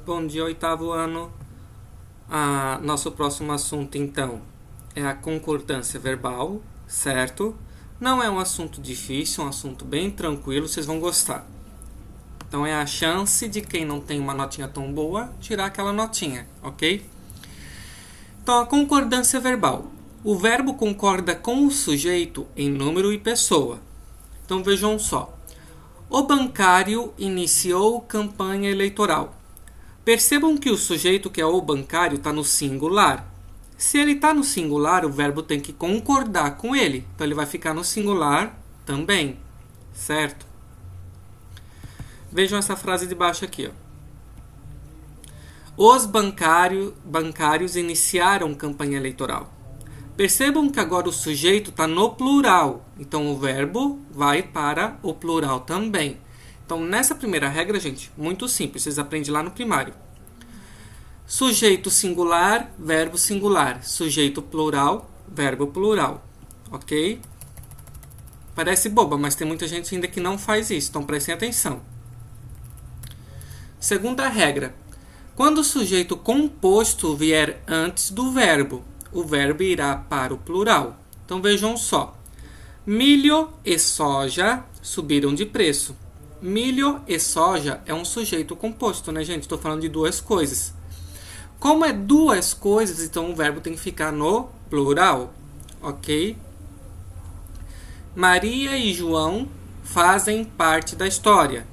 Bom dia, oitavo ano. Nosso próximo assunto, então, é a concordância verbal, certo? Não é um assunto difícil, é um assunto bem tranquilo, vocês vão gostar. Então, é a chance de quem não tem uma notinha tão boa tirar aquela notinha, ok? Então, a concordância verbal. O verbo concorda com o sujeito em número e pessoa. Então, vejam só. O bancário iniciou campanha eleitoral. Percebam que o sujeito, que é o bancário, está no singular. Se ele está no singular, o verbo tem que concordar com ele. Então, ele vai ficar no singular também, certo? Vejam essa frase de baixo aqui. Os bancários iniciaram campanha eleitoral. Percebam que agora o sujeito está no plural. Então, o verbo vai para o plural também. Então, nessa primeira regra, gente, muito simples. Vocês aprendem lá no primário. Sujeito singular, verbo singular. Sujeito plural, verbo plural. Ok? Parece boba, mas tem muita gente ainda que não faz isso. Então, prestem atenção. Segunda regra. Quando o sujeito composto vier antes do verbo, o verbo irá para o plural. Então, vejam só. Milho e soja subiram de preço. Milho e soja é um sujeito composto, né, gente? Estou falando de duas coisas. Como é duas coisas, então o verbo tem que ficar no plural, ok? Maria e João fazem parte da história.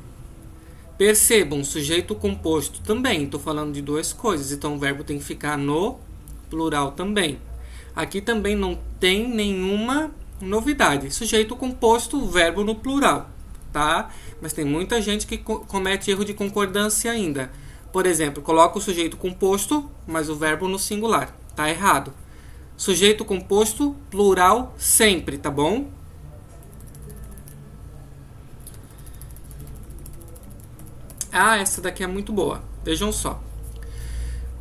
Percebam, sujeito composto também. Estou falando de duas coisas, então o verbo tem que ficar no plural também. Aqui também não tem nenhuma novidade. Sujeito composto, verbo no plural. Tá? Mas tem muita gente que comete erro de concordância ainda. Por exemplo, coloca o sujeito composto, mas o verbo no singular. Tá errado. Sujeito composto, plural, sempre, tá bom? Essa daqui é muito boa. Vejam só.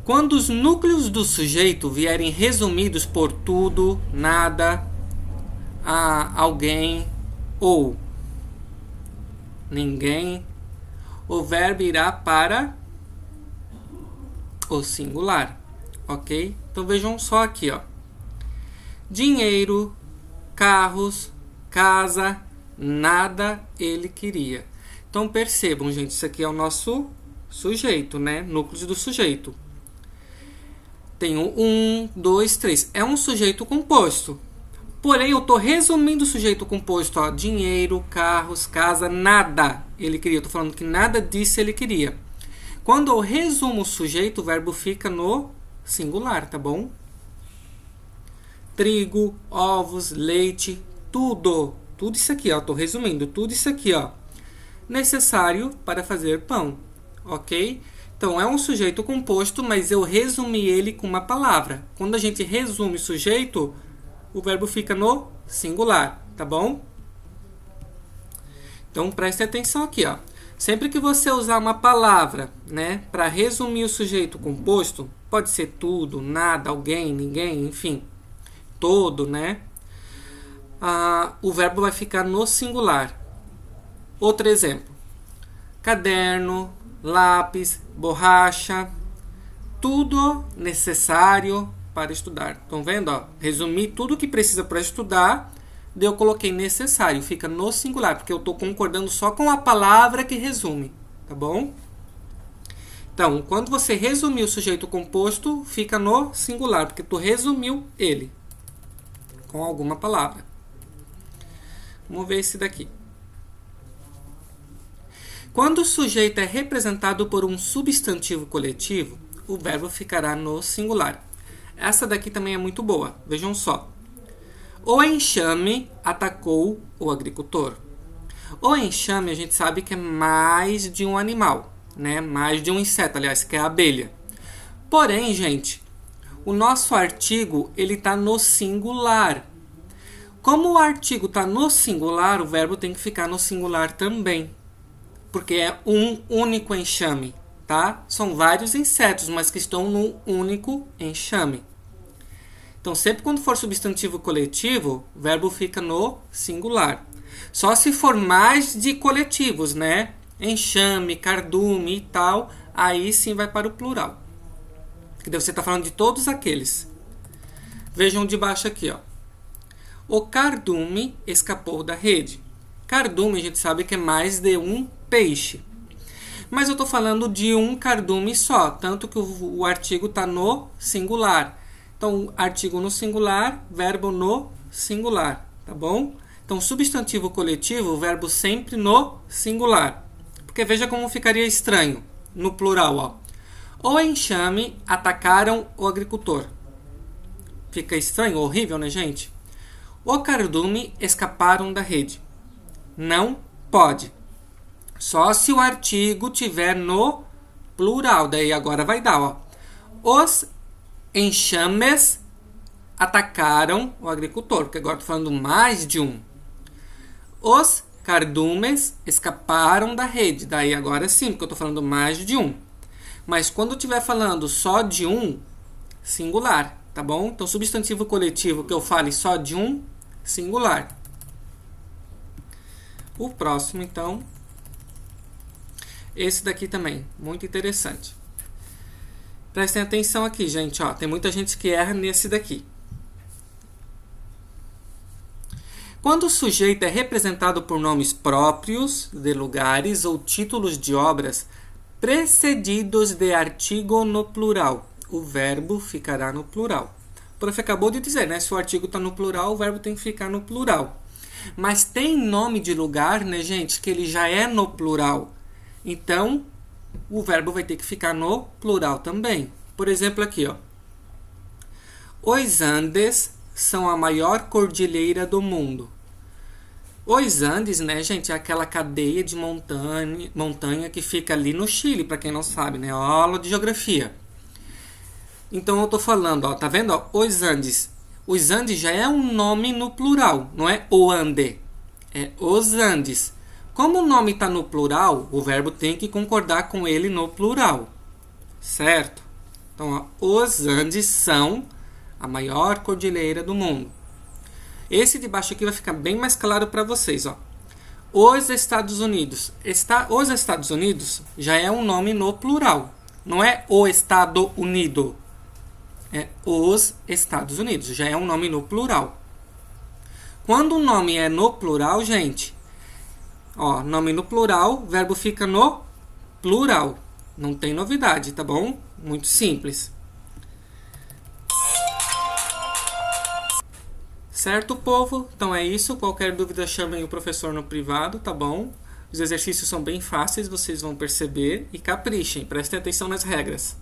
Quando os núcleos do sujeito vierem resumidos por tudo, nada, alguém ou ninguém, o verbo irá para o singular, ok? Então vejam só aqui, ó. Dinheiro, carros, casa, nada ele queria. Então percebam, gente, isso aqui é o nosso sujeito, né? Núcleos do sujeito. Tem o 1, 2, 3. É um sujeito composto. Porém, eu estou resumindo o sujeito composto. Ó, dinheiro, carros, casa, nada ele queria. Eu estou falando que nada disso ele queria. Quando eu resumo o sujeito, o verbo fica no singular, tá bom? Trigo, ovos, leite, tudo. Tudo isso aqui, ó. Estou resumindo. Tudo isso aqui, ó. Necessário para fazer pão. Ok? Então, é um sujeito composto, mas eu resumi ele com uma palavra. Quando a gente resume o sujeito, o verbo fica no singular, tá bom? Então, preste atenção aqui, ó. Sempre que você usar uma palavra, né, para resumir o sujeito composto, pode ser tudo, nada, alguém, ninguém, enfim, todo, né? O verbo vai ficar no singular. Outro exemplo. Caderno, lápis, borracha, tudo necessário para estudar. Estão vendo? Ó? Resumi tudo que precisa para estudar, daí eu coloquei necessário, fica no singular, porque eu estou concordando só com a palavra que resume, tá bom? Então, quando você resumir o sujeito composto, fica no singular, porque tu resumiu ele com alguma palavra. Vamos ver esse daqui. Quando o sujeito é representado por um substantivo coletivo, o verbo ficará no singular. Essa daqui também é muito boa. Vejam só. O enxame atacou o agricultor. O enxame a gente sabe que é mais de um animal, né? Mais de um inseto, aliás, que é a abelha. Porém, gente, o nosso artigo ele está no singular. Como o artigo está no singular, o verbo tem que ficar no singular também. Porque é um único enxame, tá? São vários insetos, mas que estão num único enxame. Então, sempre quando for substantivo coletivo, o verbo fica no singular. Só se for mais de coletivos, né? enxame, cardume e tal, aí sim vai para o plural. Que daí você está falando de todos aqueles. Vejam de baixo aqui, ó. O cardume escapou da rede. Cardume a gente sabe que é mais de um peixe. Mas eu estou falando de um cardume só, tanto que o artigo está no singular. Então, artigo no singular, verbo no singular, tá bom? Então, substantivo coletivo, verbo sempre no singular. Porque veja como ficaria estranho no plural, ó. O enxame atacaram o agricultor. Fica estranho, horrível, né, gente? O cardume escaparam da rede. Não pode. Só se o artigo tiver no plural. Daí agora vai dar, ó. Os enxames atacaram o agricultor. Porque agora estou falando mais de um. Os cardumes escaparam da rede. Daí agora sim, porque eu estou falando mais de um. Mas quando eu estiver falando só de um, singular, tá bom? Então, substantivo coletivo que eu fale só de um, singular. O próximo, então... Esse daqui também, muito interessante. Prestem atenção aqui, gente. Ó, tem muita gente que erra nesse daqui. Quando o sujeito é representado por nomes próprios de lugares ou títulos de obras precedidos de artigo no plural, o verbo ficará no plural. O prof acabou de dizer, né? Se o artigo está no plural, o verbo tem que ficar no plural. Mas tem nome de lugar, né, gente, que ele já é no plural. Então, o verbo vai ter que ficar no plural também. Por exemplo, aqui, ó. Os Andes são a maior cordilheira do mundo. Os Andes, né, gente, é aquela cadeia de montanha que fica ali no Chile, para quem não sabe, né? Aula de geografia. Então, eu estou falando, ó, tá vendo? Ó, os Andes. Os Andes já é um nome no plural, não é o Ande. É os Andes. Como o nome está no plural, o verbo tem que concordar com ele no plural. Certo? Então, ó, os Andes são a maior cordilheira do mundo. Esse de baixo aqui vai ficar bem mais claro para vocês. Ó. Os Estados Unidos. Os Estados Unidos já é um nome no plural. Não é o Estado Unido. É os Estados Unidos. Já é um nome no plural. Quando o nome é no plural, gente... Ó, nome no plural, verbo fica no plural. Não tem novidade, tá bom? Muito simples. Certo, povo? Então é isso. Qualquer dúvida, chamem o professor no privado, tá bom? Os exercícios são bem fáceis, vocês vão perceber. E caprichem, prestem atenção nas regras.